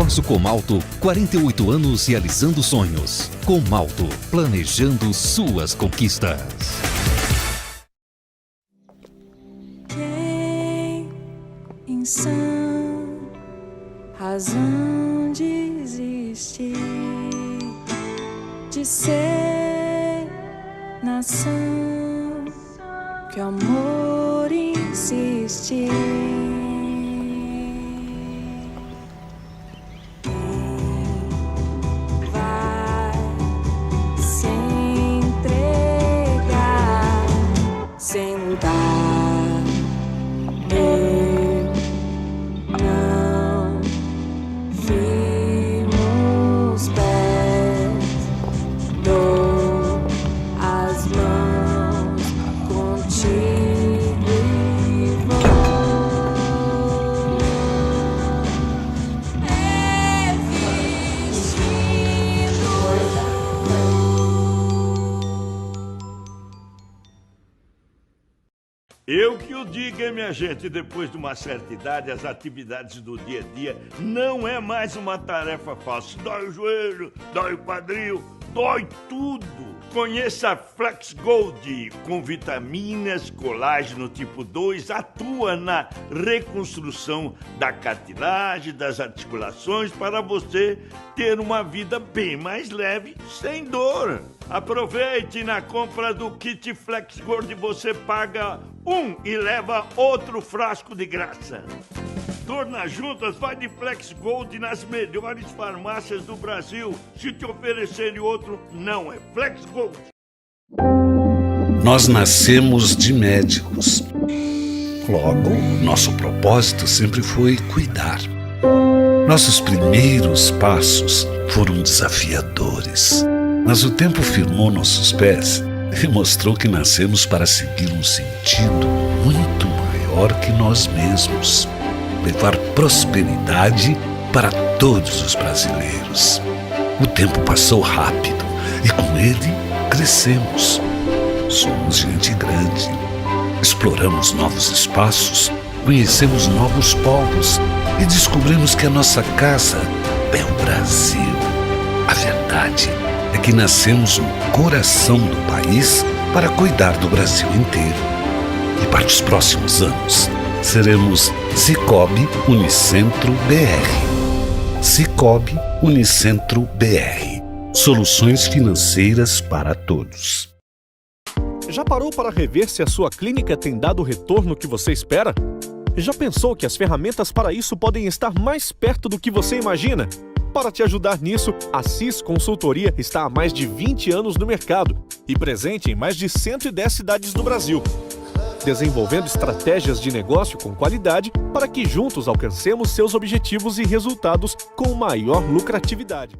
Consórcio Comalto, 48 anos realizando sonhos. Comalto, planejando suas conquistas. Tem insano razão de existir, de ser nação que o amor insiste. Eu que o diga, hein, minha gente, depois de uma certa idade, as atividades do dia a dia não é mais uma tarefa fácil. Dói o joelho, dói o quadril, dói tudo. Conheça a Flex Gold, com vitaminas, colágeno tipo 2, atua na reconstrução da cartilagem, das articulações, para você ter uma vida bem mais leve, sem dor. Aproveite, na compra do kit Flex Gold você paga um e leva outro frasco de graça. Dor nas juntas, vai de Flex Gold nas melhores farmácias do Brasil. Se te oferecerem outro, não é Flex Gold. Nós nascemos de médicos. Logo, nosso propósito sempre foi cuidar. Nossos primeiros passos foram desafiadores, mas o tempo firmou nossos pés e mostrou que nascemos para seguir um sentido muito maior que nós mesmos: levar prosperidade para todos os brasileiros. O tempo passou rápido e com ele crescemos. Somos gente grande. Exploramos novos espaços, conhecemos novos povos e descobrimos que a nossa casa é o Brasil. A verdade é que nascemos no coração do país para cuidar do Brasil inteiro. E para os próximos anos, seremos Sicoob Unicentro BR. Sicoob Unicentro BR. Soluções financeiras para todos. Já parou para rever se a sua clínica tem dado o retorno que você espera? Já pensou que as ferramentas para isso podem estar mais perto do que você imagina? Para te ajudar nisso, a CIS Consultoria está há mais de 20 anos no mercado e presente em mais de 110 cidades do Brasil, desenvolvendo estratégias de negócio com qualidade para que juntos alcancemos seus objetivos e resultados com maior lucratividade.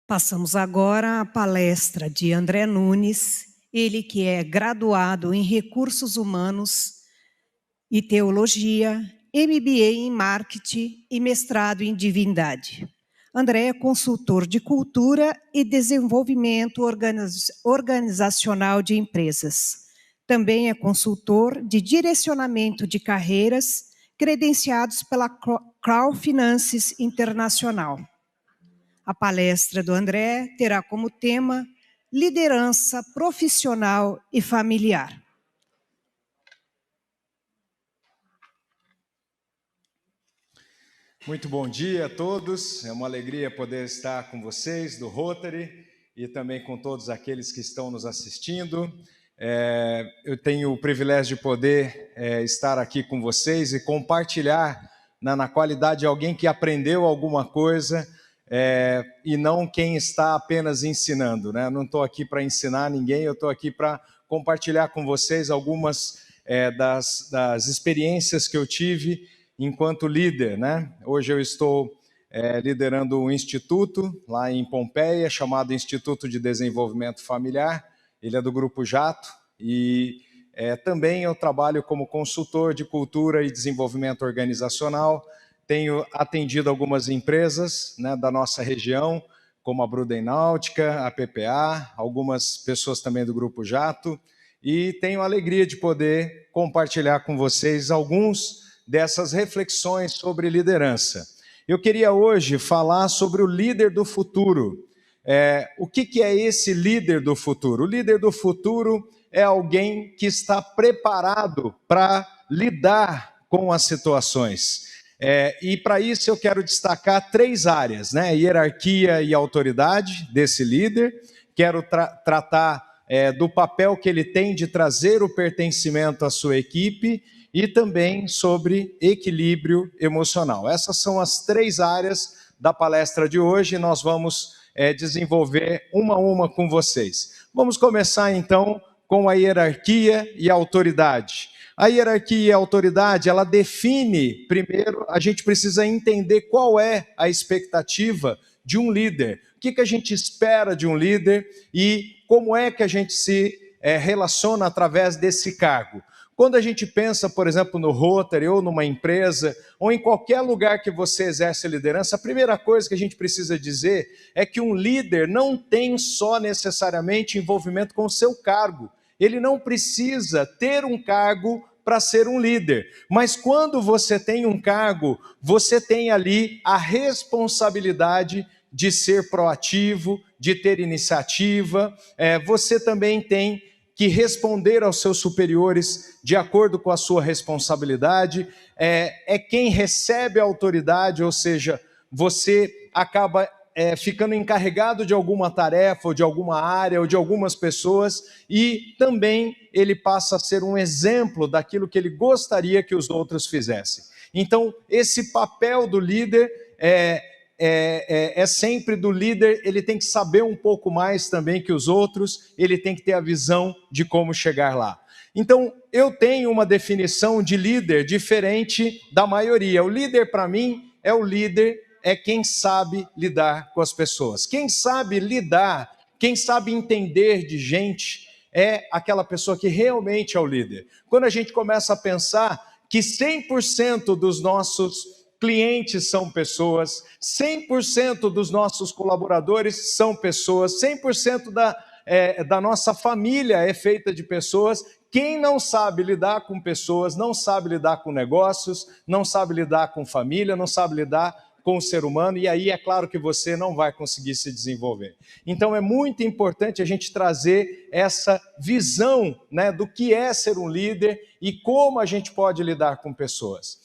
Passamos agora à palestra de André Nunes, ele que é graduado em Recursos Humanos e Teologia, MBA em Marketing e mestrado em Divindade. André é consultor de cultura e desenvolvimento organizacional de empresas. Também é consultor de direcionamento de carreiras, credenciados pela Crow Finances Internacional. A palestra do André terá como tema liderança profissional e familiar. Muito bom dia a todos, é uma alegria poder estar com vocês do Rotary e também com todos aqueles que estão nos assistindo. Eu tenho o privilégio de poder estar aqui com vocês e compartilhar na qualidade de alguém que aprendeu alguma coisa e não quem está apenas ensinando, né? Eu não estou aqui para ensinar ninguém, eu estou aqui para compartilhar com vocês algumas das experiências que eu tive enquanto líder, né? Hoje eu estou liderando um instituto lá em Pompeia, chamado Instituto de Desenvolvimento Familiar. Ele é do Grupo Jato e também eu trabalho como consultor de cultura e desenvolvimento organizacional. Tenho atendido algumas empresas, né, da nossa região, como a Bruden Náutica, a PPA, algumas pessoas também do Grupo Jato, e tenho a alegria de poder compartilhar com vocês alguns dessas reflexões sobre liderança. Eu queria hoje falar sobre o líder do futuro. O que é esse líder do futuro? O líder do futuro é alguém que está preparado para lidar com as situações. E para isso eu quero destacar 3 áreas, né? Hierarquia e autoridade desse líder. Quero tratar do papel que ele tem de trazer o pertencimento à sua equipe e também sobre equilíbrio emocional. Essas são as 3 áreas da palestra de hoje e nós vamos desenvolver uma a uma com vocês. Vamos começar então com a hierarquia e a autoridade. A hierarquia e a autoridade, ela define, primeiro, a gente precisa entender qual é a expectativa de um líder. O que a gente espera de um líder e como é que a gente se relaciona através desse cargo. Quando a gente pensa, por exemplo, no Rotary ou numa empresa, ou em qualquer lugar que você exerce liderança, a primeira coisa que a gente precisa dizer é que um líder não tem só necessariamente envolvimento com o seu cargo. Ele não precisa ter um cargo para ser um líder, mas quando você tem um cargo, você tem ali a responsabilidade de ser proativo, de ter iniciativa, você também tem que responder aos seus superiores de acordo com a sua responsabilidade, quem recebe a autoridade, ou seja, você acaba ficando encarregado de alguma tarefa, ou de alguma área, ou de algumas pessoas, e também ele passa a ser um exemplo daquilo que ele gostaria que os outros fizessem. Então, esse papel do líder é sempre do líder, ele tem que saber um pouco mais também que os outros, ele tem que ter a visão de como chegar lá. Então, eu tenho uma definição de líder diferente da maioria. O líder, para mim, é quem sabe lidar com as pessoas. Quem sabe lidar, quem sabe entender de gente, é aquela pessoa que realmente é o líder. Quando a gente começa a pensar que 100% dos nossos clientes são pessoas, 100% dos nossos colaboradores são pessoas, 100% da nossa família é feita de pessoas. Quem não sabe lidar com pessoas, não sabe lidar com negócios, não sabe lidar com família, não sabe lidar com o ser humano, e aí é claro que você não vai conseguir se desenvolver. Então é muito importante a gente trazer essa visão, né, do que é ser um líder e como a gente pode lidar com pessoas.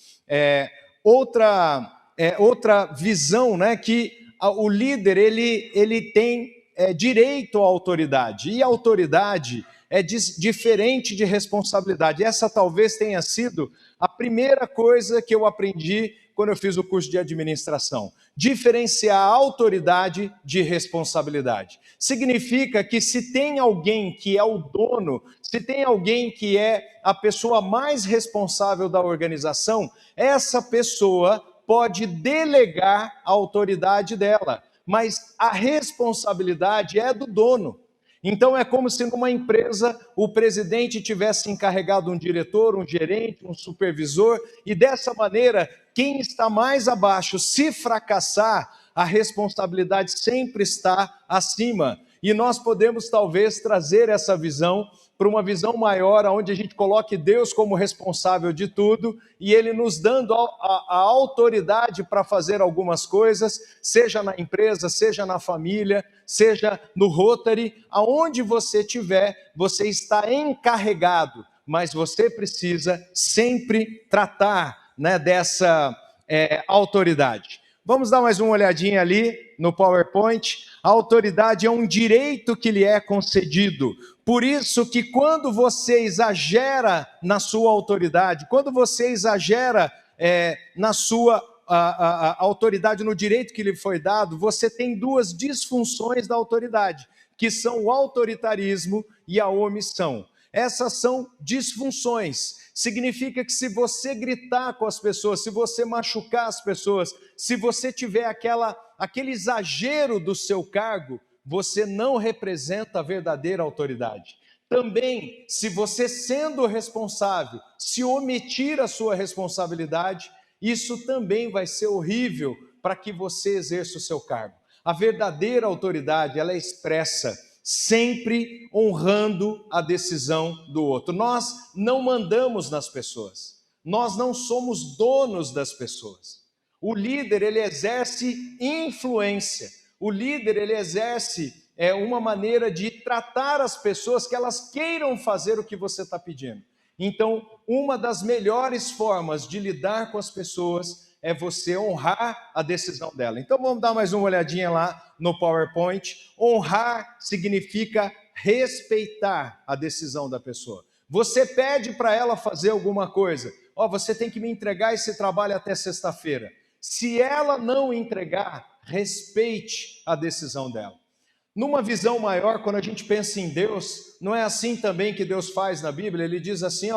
Outra visão, né, que o líder ele tem direito à autoridade, e a autoridade é diferente de responsabilidade. Essa talvez tenha sido a primeira coisa que eu aprendi quando eu fiz o curso de administração. Diferenciar a autoridade de responsabilidade. Significa que se tem alguém que é o dono, se tem alguém que é a pessoa mais responsável da organização, essa pessoa pode delegar a autoridade dela, mas a responsabilidade é do dono. Então é como se numa empresa o presidente tivesse encarregado um diretor, um gerente, um supervisor, e dessa maneira quem está mais abaixo, se fracassar, a responsabilidade sempre está acima. E nós podemos talvez trazer essa visão para uma visão maior, onde a gente coloque Deus como responsável de tudo e Ele nos dando a autoridade para fazer algumas coisas, seja na empresa, seja na família, seja no Rotary, aonde você estiver, você está encarregado, mas você precisa sempre tratar, né, dessa autoridade. Vamos dar mais uma olhadinha ali no PowerPoint. A autoridade é um direito que lhe é concedido. Por isso que quando você exagera na sua autoridade, quando você exagera na sua autoridade, no direito que lhe foi dado, você tem 2 disfunções da autoridade, que são o autoritarismo e a omissão. Essas são disfunções. significa que se você gritar com as pessoas, se você machucar as pessoas, se você tiver aquele exagero do seu cargo, você não representa a verdadeira autoridade. Também, se você, sendo responsável, se omitir a sua responsabilidade, isso também vai ser horrível para que você exerça o seu cargo. A verdadeira autoridade, ela é expressa sempre honrando a decisão do outro. Nós não mandamos nas pessoas, nós não somos donos das pessoas. O líder, ele exerce influência, o líder, ele exerce uma maneira de tratar as pessoas que elas queiram fazer o que você está pedindo. Então, uma das melhores formas de lidar com as pessoas é você honrar a decisão dela. Então, vamos dar mais uma olhadinha lá no PowerPoint. Honrar significa respeitar a decisão da pessoa. Você pede para ela fazer alguma coisa. Você tem que me entregar esse trabalho até sexta-feira. Se ela não entregar, respeite a decisão dela. Numa visão maior, quando a gente pensa em Deus, não é assim também que Deus faz na Bíblia? Ele diz assim,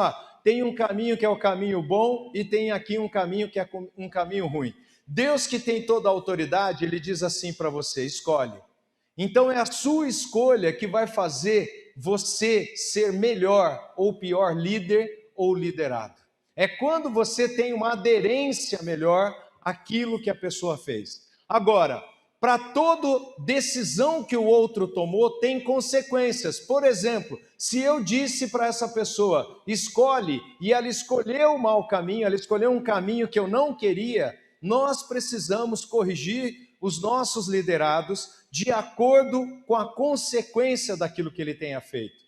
tem um caminho que é o caminho bom e tem aqui um caminho que é um caminho ruim. Deus, que tem toda a autoridade, ele diz assim para você, escolhe. Então é a sua escolha que vai fazer você ser melhor ou pior líder ou liderado. É quando você tem uma aderência melhor àquilo que a pessoa fez. Agora, para toda decisão que o outro tomou, tem consequências. Por exemplo, se eu disse para essa pessoa, escolhe, e ela escolheu o mau caminho, ela escolheu um caminho que eu não queria, nós precisamos corrigir os nossos liderados de acordo com a consequência daquilo que ele tenha feito.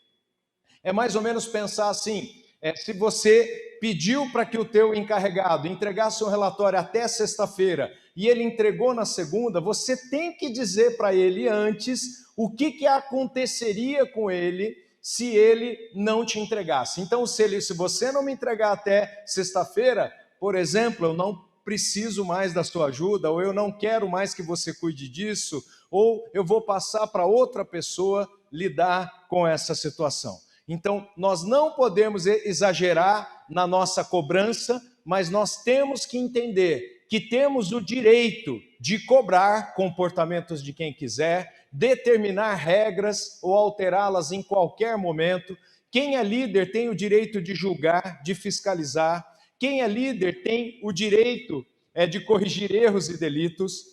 É mais ou menos pensar assim, se você pediu para que o teu encarregado entregasse um relatório até sexta-feira, e ele entregou na segunda, você tem que dizer para ele antes o que aconteceria com ele se ele não te entregasse. Então, se você não me entregar até sexta-feira, por exemplo, eu não preciso mais da sua ajuda, ou eu não quero mais que você cuide disso, ou eu vou passar para outra pessoa lidar com essa situação. Então, nós não podemos exagerar na nossa cobrança, mas nós temos que entender que temos o direito de cobrar comportamentos de quem quiser, determinar regras ou alterá-las em qualquer momento. Quem é líder tem o direito de julgar, de fiscalizar. Quem é líder tem o direito de corrigir erros e delitos.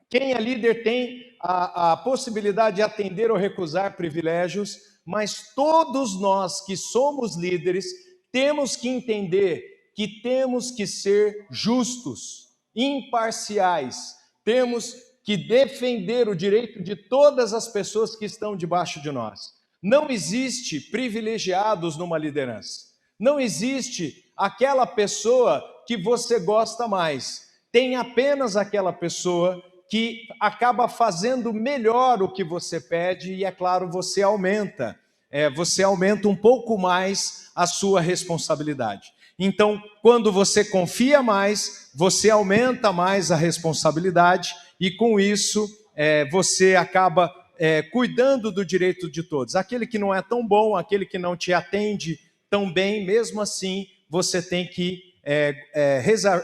Quem é líder tem a possibilidade de atender ou recusar privilégios, mas todos nós que somos líderes temos que entender que temos que ser justos, imparciais, temos que defender o direito de todas as pessoas que estão debaixo de nós. Não existe privilegiados numa liderança, não existe aquela pessoa que você gosta mais, tem apenas aquela pessoa que acaba fazendo melhor o que você pede e, é claro, você aumenta um pouco mais a sua responsabilidade. Então, quando você confia mais, você aumenta mais a responsabilidade e, com isso, você acaba cuidando do direito de todos. Aquele que não é tão bom, aquele que não te atende tão bem, mesmo assim, você tem que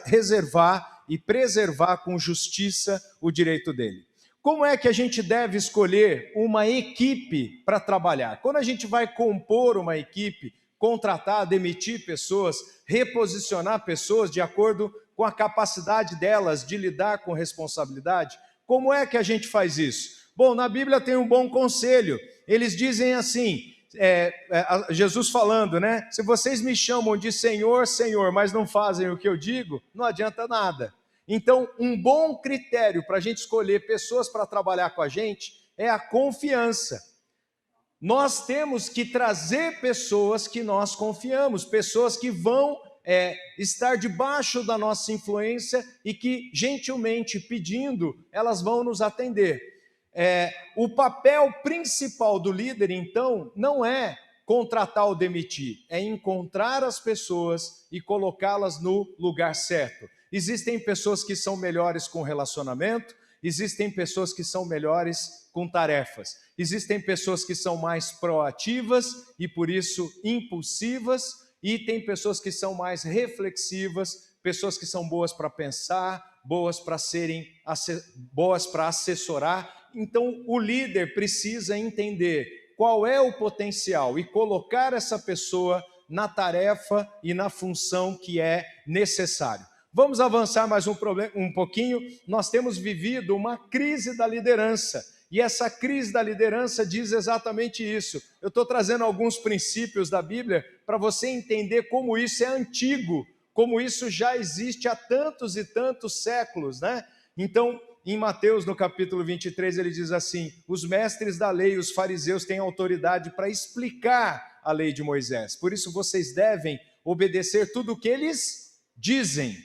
reservar e preservar com justiça o direito dele. Como é que a gente deve escolher uma equipe para trabalhar? Quando a gente vai compor uma equipe, contratar, demitir pessoas, reposicionar pessoas de acordo com a capacidade delas de lidar com responsabilidade, como é que a gente faz isso? Bom, na Bíblia tem um bom conselho. Eles dizem assim, Jesus falando, né? Se vocês me chamam de Senhor, Senhor, mas não fazem o que eu digo, não adianta nada. Então, um bom critério para a gente escolher pessoas para trabalhar com a gente é a confiança. Nós temos que trazer pessoas que nós confiamos, pessoas que vão estar debaixo da nossa influência e que, gentilmente pedindo, elas vão nos atender. O papel principal do líder, então, não é contratar ou demitir, é encontrar as pessoas e colocá-las no lugar certo. Existem pessoas que são melhores com relacionamento, existem pessoas que são melhores com tarefas, existem pessoas que são mais proativas e, por isso, impulsivas, e tem pessoas que são mais reflexivas, pessoas que são boas para pensar, boas para assessorar. Então, o líder precisa entender qual é o potencial e colocar essa pessoa na tarefa e na função que é necessário. Vamos avançar mais um pouquinho. Nós temos vivido uma crise da liderança, e essa crise da liderança diz exatamente isso. Eu estou trazendo alguns princípios da Bíblia para você entender como isso é antigo, como isso já existe há tantos e tantos séculos, né? Então, em Mateus, no capítulo 23, ele diz assim: os mestres da lei, os fariseus, têm autoridade para explicar a lei de Moisés. Por isso, vocês devem obedecer tudo o que eles dizem.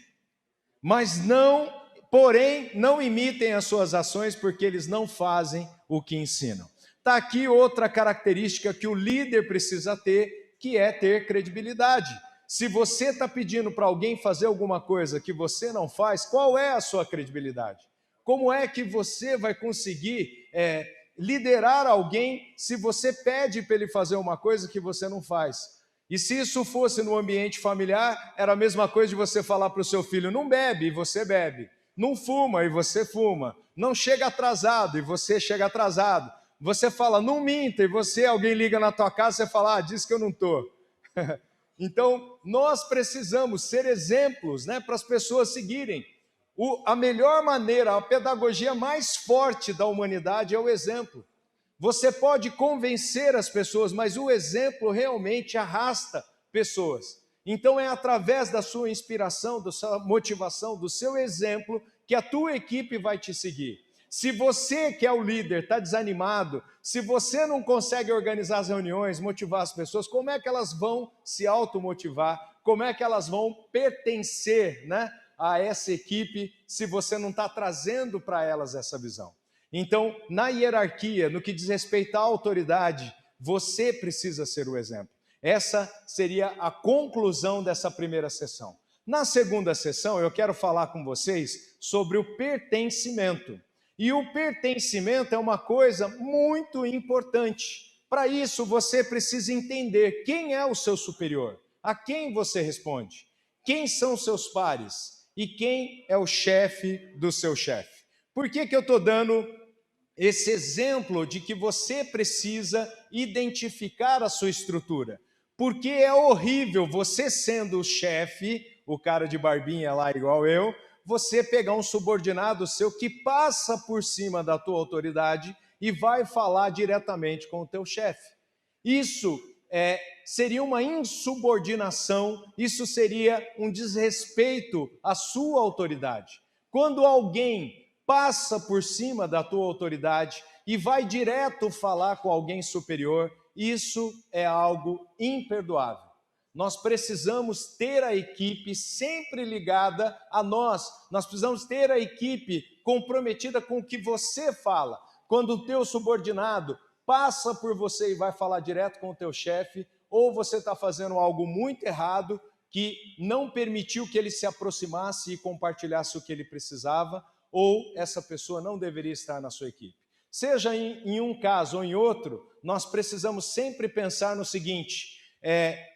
Porém, não imitem as suas ações, porque eles não fazem o que ensinam. Está aqui outra característica que o líder precisa ter, que é ter credibilidade. Se você está pedindo para alguém fazer alguma coisa que você não faz, qual é a sua credibilidade? Como é que você vai conseguir liderar alguém se você pede para ele fazer uma coisa que você não faz? E se isso fosse no ambiente familiar, era a mesma coisa de você falar para o seu filho: não bebe, e você bebe. Não fuma, e você fuma. Não chega atrasado, e você chega atrasado. Você fala: não minta, e alguém liga na tua casa, você fala: diz que eu não estou. Então, nós precisamos ser exemplos, né, para as pessoas seguirem. A melhor maneira, a pedagogia mais forte da humanidade é o exemplo. Você pode convencer as pessoas, mas o exemplo realmente arrasta pessoas. Então é através da sua inspiração, da sua motivação, do seu exemplo, que a tua equipe vai te seguir. Se você, que é o líder, está desanimado, se você não consegue organizar as reuniões, motivar as pessoas, como é que elas vão se automotivar? Como é que elas vão pertencer, né, a essa equipe, se você não está trazendo para elas essa visão? Então, na hierarquia, no que diz respeito à autoridade, você precisa ser o exemplo. Essa seria a conclusão dessa primeira sessão. Na segunda sessão, eu quero falar com vocês sobre o pertencimento. E o pertencimento é uma coisa muito importante. Para isso, você precisa entender quem é o seu superior, a quem você responde, quem são os seus pares e quem é o chefe do seu chefe. Por que eu estou dando esse exemplo de que você precisa identificar a sua estrutura? Porque é horrível você, sendo o chefe, o cara de barbinha lá igual eu, você pegar um subordinado seu que passa por cima da tua autoridade e vai falar diretamente com o teu chefe. Isso seria uma insubordinação, isso seria um desrespeito à sua autoridade. Quando alguém passa por cima da tua autoridade e vai direto falar com alguém superior, isso é algo imperdoável. Nós precisamos ter a equipe sempre ligada a nós. Nós precisamos ter a equipe comprometida com o que você fala. Quando o teu subordinado passa por você e vai falar direto com o teu chefe, ou você está fazendo algo muito errado, que não permitiu que ele se aproximasse e compartilhasse o que ele precisava, ou essa pessoa não deveria estar na sua equipe. Seja em um caso ou em outro, nós precisamos sempre pensar no seguinte: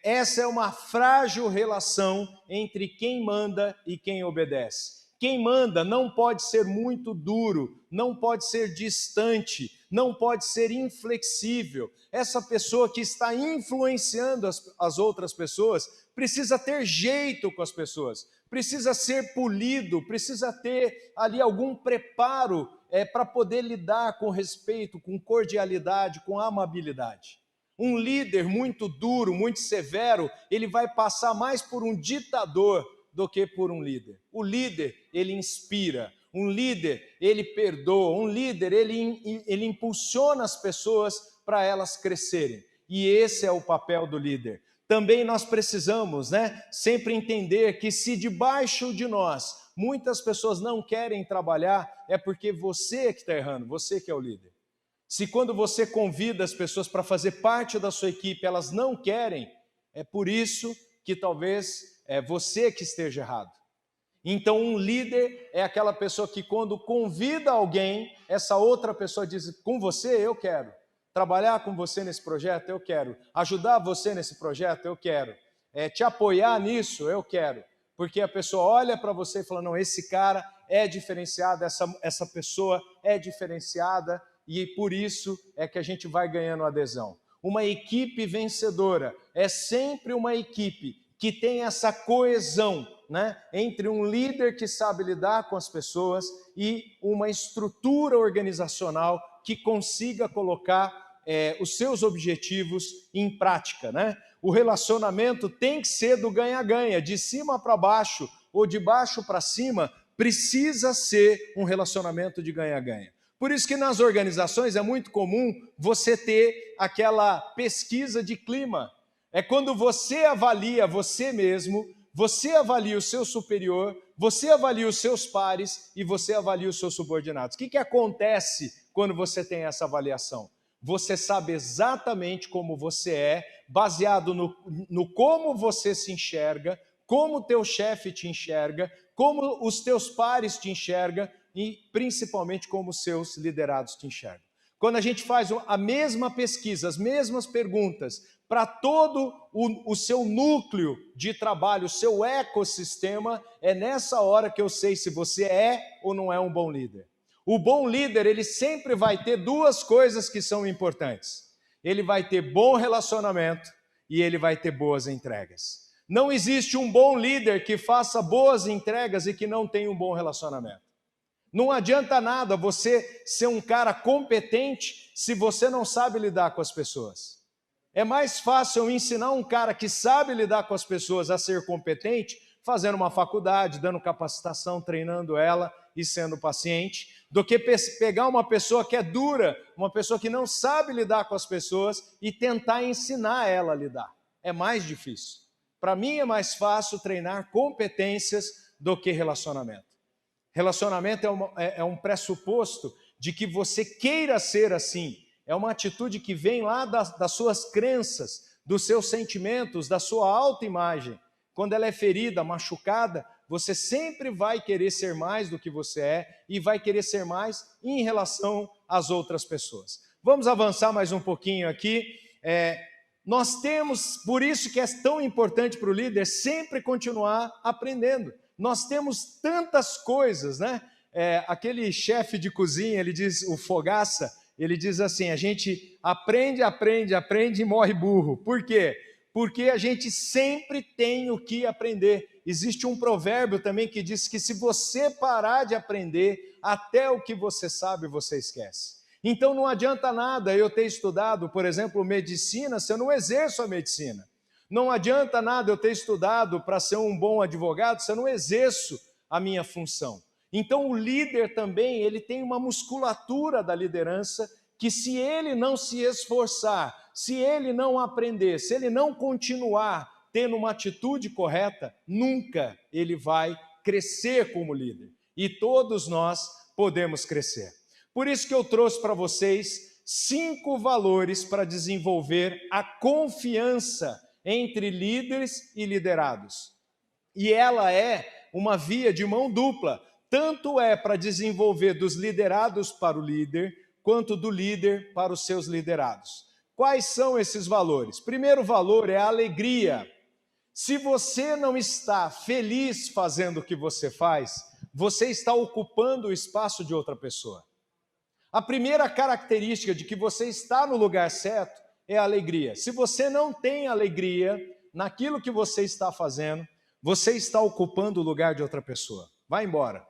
essa é uma frágil relação entre quem manda e quem obedece. Quem manda não pode ser muito duro, não pode ser distante, não pode ser inflexível. Essa pessoa que está influenciando as outras pessoas precisa ter jeito com as pessoas, precisa ser polido, precisa ter ali algum preparo para poder lidar com respeito, com cordialidade, com amabilidade. Um líder muito duro, muito severo, ele vai passar mais por um ditador do que por um líder. O líder, ele inspira. Um líder, ele perdoa. Um líder, ele impulsiona as pessoas para elas crescerem. E esse é o papel do líder. Também nós precisamos, sempre entender que se debaixo de nós muitas pessoas não querem trabalhar, é porque você que está errando, você que é o líder. Se quando você convida as pessoas para fazer parte da sua equipe, elas não querem, é por isso que talvez é você que esteja errado. Então um líder é aquela pessoa que quando convida alguém, essa outra pessoa diz: com você eu quero. Trabalhar com você nesse projeto eu quero. Ajudar você nesse projeto eu quero. te apoiar nisso, eu quero. Porque a pessoa olha para você e fala, não, esse cara é diferenciado, essa pessoa é diferenciada, e por isso é que a gente vai ganhando adesão. Uma equipe vencedora é sempre uma equipe que tem essa coesão, né, entre um líder que sabe lidar com as pessoas e uma estrutura organizacional que consiga colocar os seus objetivos em prática, né? O relacionamento tem que ser do ganha-ganha, de cima para baixo ou de baixo para cima, precisa ser um relacionamento de ganha-ganha. Por isso que nas organizações é muito comum você ter aquela pesquisa de clima. É quando você avalia você mesmo, você avalia o seu superior, você avalia os seus pares e você avalia os seus subordinados. O que acontece quando você tem essa avaliação? Você sabe exatamente como você é, baseado no como você se enxerga, como o teu chefe te enxerga, como os teus pares te enxergam e principalmente como os seus liderados te enxergam. Quando a gente faz a mesma pesquisa, as mesmas perguntas para todo o seu núcleo de trabalho, o seu ecossistema, é nessa hora que eu sei se você é ou não é um bom líder. O bom líder, ele sempre vai ter duas coisas que são importantes. Ele vai ter bom relacionamento e ele vai ter boas entregas. Não existe um bom líder que faça boas entregas e que não tenha um bom relacionamento. Não adianta nada você ser um cara competente se você não sabe lidar com as pessoas. É mais fácil eu ensinar um cara que sabe lidar com as pessoas a ser competente, fazendo uma faculdade, dando capacitação, treinando ela e sendo paciente, do que pegar uma pessoa que é dura, uma pessoa que não sabe lidar com as pessoas e tentar ensinar ela a lidar. É mais difícil. Para mim é mais fácil treinar competências do que relacionamento. Relacionamento é um pressuposto de que você queira ser assim. É uma atitude que vem lá das suas crenças, dos seus sentimentos, da sua autoimagem. Quando ela é ferida, machucada, você sempre vai querer ser mais do que você é e vai querer ser mais em relação às outras pessoas. Vamos avançar mais um pouquinho aqui. Nós temos, por isso que é tão importante para o líder sempre continuar aprendendo. Nós temos tantas coisas, né? Aquele chefe de cozinha, ele diz, o Fogaça, ele diz assim, a gente aprende e morre burro. Por quê? Porque a gente sempre tem o que aprender. Existe um provérbio também que diz que se você parar de aprender, até o que você sabe você esquece. Então não adianta nada eu ter estudado, por exemplo, medicina, se eu não exerço a medicina. Não adianta nada eu ter estudado para ser um bom advogado se eu não exerço a minha função. Então o líder também, ele tem uma musculatura da liderança que se ele não se esforçar, se ele não aprender, se ele não continuar tendo uma atitude correta, nunca ele vai crescer como líder. E todos nós podemos crescer. Por isso que eu trouxe para vocês 5 valores para desenvolver a confiança entre líderes e liderados. E ela é uma via de mão dupla, tanto é para desenvolver dos liderados para o líder, quanto do líder para os seus liderados. Quais são esses valores? Primeiro valor é a alegria. Se você não está feliz fazendo o que você faz, você está ocupando o espaço de outra pessoa. A primeira característica de que você está no lugar certo é a alegria. Se você não tem alegria naquilo que você está fazendo, você está ocupando o lugar de outra pessoa. Vai embora.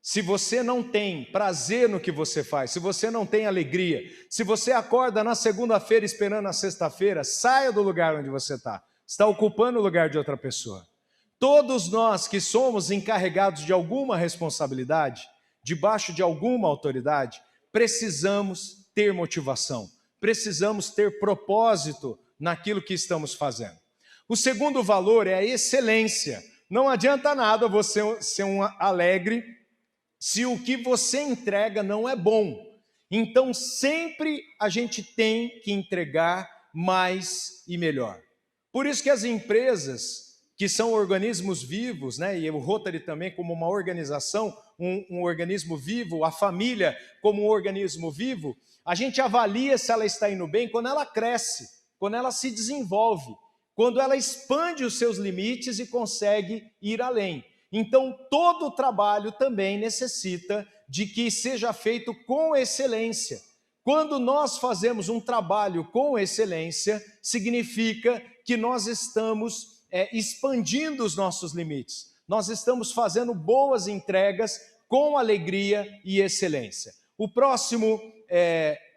Se você não tem prazer no que você faz, se você não tem alegria, se você acorda na segunda-feira esperando a sexta-feira, saia do lugar onde você está. Está ocupando o lugar de outra pessoa. Todos nós que somos encarregados de alguma responsabilidade, debaixo de alguma autoridade, precisamos ter motivação, precisamos ter propósito naquilo que estamos fazendo. O segundo valor é a excelência. Não adianta nada você ser um alegre se o que você entrega não é bom. Então sempre a gente tem que entregar mais e melhor. Por isso que as empresas que são organismos vivos, né, e o Rotary também como uma organização, um organismo vivo, a família como um organismo vivo, a gente avalia se ela está indo bem quando ela cresce, quando ela se desenvolve, quando ela expande os seus limites e consegue ir além. Então, todo o trabalho também necessita de que seja feito com excelência. Quando nós fazemos um trabalho com excelência, significa que nós estamos expandindo os nossos limites. Nós estamos fazendo boas entregas com alegria e excelência. O próximo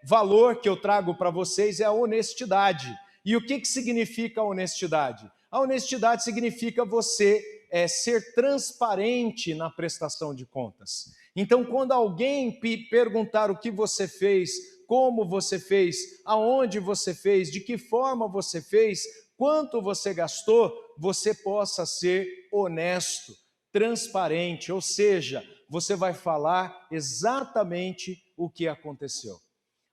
valor que eu trago para vocês é a honestidade. E o que significa a honestidade? A honestidade significa você ser transparente na prestação de contas. Então, quando alguém perguntar o que você fez, como você fez, aonde você fez, de que forma você fez, quanto você gastou, você possa ser honesto, transparente, ou seja, você vai falar exatamente o que aconteceu.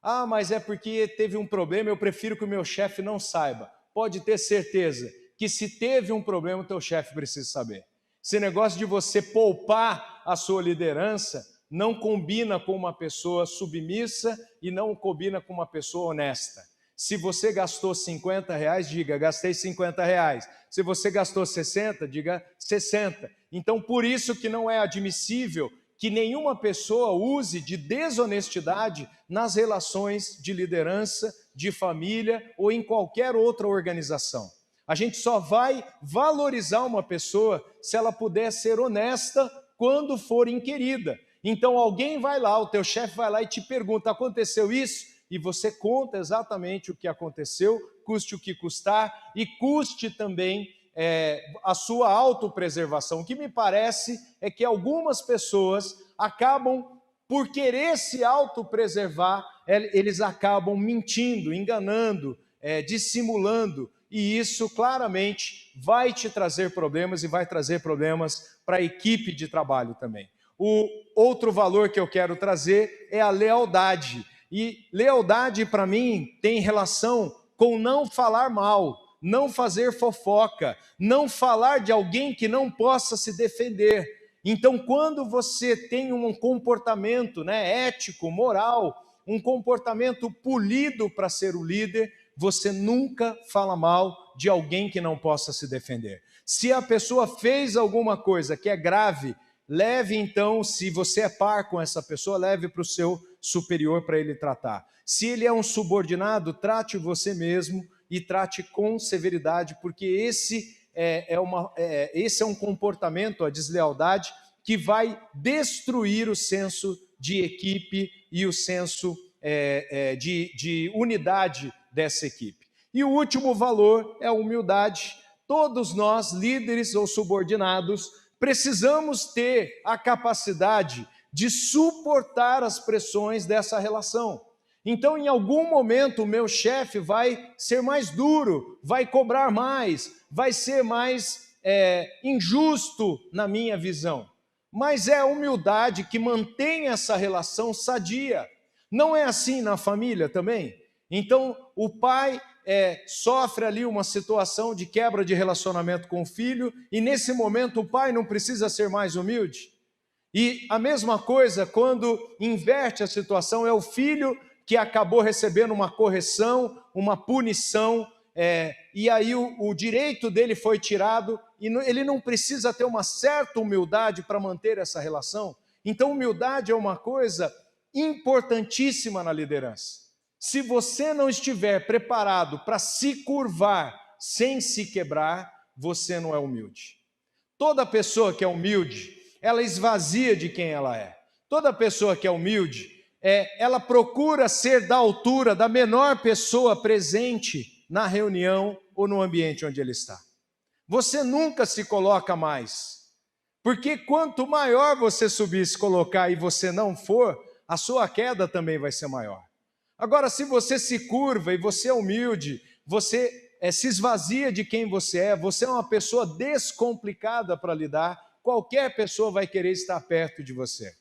Ah, mas é porque teve um problema, eu prefiro que o meu chefe não saiba. Pode ter certeza que se teve um problema, o teu chefe precisa saber. Esse negócio de você poupar a sua liderança não combina com uma pessoa submissa e não combina com uma pessoa honesta. Se você gastou R$50, diga, gastei R$50. Se você gastou 60, diga 60. Então, por isso que não é admissível que nenhuma pessoa use de desonestidade nas relações de liderança, de família ou em qualquer outra organização. A gente só vai valorizar uma pessoa se ela puder ser honesta quando for inquirida. Então alguém vai lá, o teu chefe vai lá e te pergunta, aconteceu isso? E você conta exatamente o que aconteceu, custe o que custar, e custe também a sua autopreservação. O que me parece é que algumas pessoas acabam, por querer se autopreservar, eles acabam mentindo, enganando, dissimulando, e isso claramente vai te trazer problemas e vai trazer problemas para a equipe de trabalho também. O outro valor que eu quero trazer é a lealdade. E lealdade, para mim, tem relação com não falar mal, não fazer fofoca, não falar de alguém que não possa se defender. Então, quando você tem um comportamento ético, moral, um comportamento polido para ser o líder, você nunca fala mal de alguém que não possa se defender. Se a pessoa fez alguma coisa que é grave, leve então, se você é par com essa pessoa, leve para o seu superior para ele tratar. Se ele é um subordinado, trate você mesmo e trate com severidade, porque esse é um comportamento, a deslealdade, que vai destruir o senso de equipe e o senso de unidade dessa equipe. E o último valor é a humildade. Todos nós, líderes ou subordinados, precisamos ter a capacidade de suportar as pressões dessa relação. Então, em algum momento, o meu chefe vai ser mais duro, vai cobrar mais, vai ser mais injusto na minha visão. Mas é a humildade que mantém essa relação sadia. Não é assim na família também? Então, o pai sofre ali uma situação de quebra de relacionamento com o filho, e nesse momento o pai não precisa ser mais humilde? E a mesma coisa quando inverte a situação, é o filho que acabou recebendo uma correção, uma punição, e aí o direito dele foi tirado, e ele não precisa ter uma certa humildade para manter essa relação. Então, humildade é uma coisa importantíssima na liderança. Se você não estiver preparado para se curvar sem se quebrar, você não é humilde. Toda pessoa que é humilde, ela esvazia de quem ela é. Toda pessoa que é humilde, ela procura ser da altura da menor pessoa presente na reunião ou no ambiente onde ele está. Você nunca se coloca mais, porque quanto maior você subir, se colocar e você não for, a sua queda também vai ser maior. Agora, se você se curva e você é humilde, você se esvazia de quem você é uma pessoa descomplicada para lidar, qualquer pessoa vai querer estar perto de você.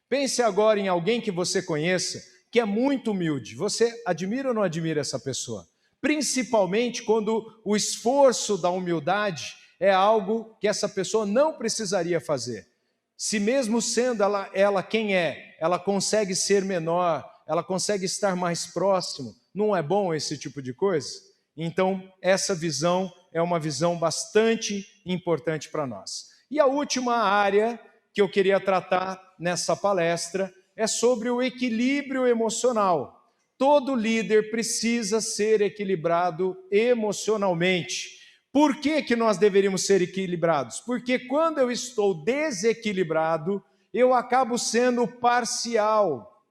Pense agora em alguém que você conheça, que é muito humilde. Você admira ou não admira essa pessoa? Principalmente quando o esforço da humildade é algo que essa pessoa não precisaria fazer. Se mesmo sendo ela quem ela consegue ser menor, ela consegue estar mais próximo, não é bom esse tipo de coisa? Então, essa visão é uma visão bastante importante para nós. E a última área que eu queria tratar nessa palestra é sobre o equilíbrio emocional. Todo líder precisa ser equilibrado emocionalmente. Por que nós deveríamos ser equilibrados? Porque quando eu estou desequilibrado, eu acabo sendo parcial.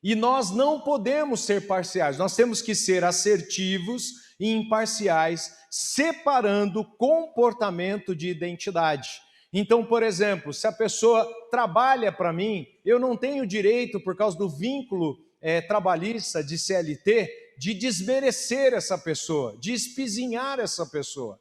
E nós não podemos ser parciais, nós temos que ser assertivos e imparciais, separando comportamento de identidade. Então, por exemplo, se a pessoa trabalha para mim, eu não tenho direito, por causa do vínculo trabalhista de CLT, de desmerecer essa pessoa, de espizinhar essa pessoa.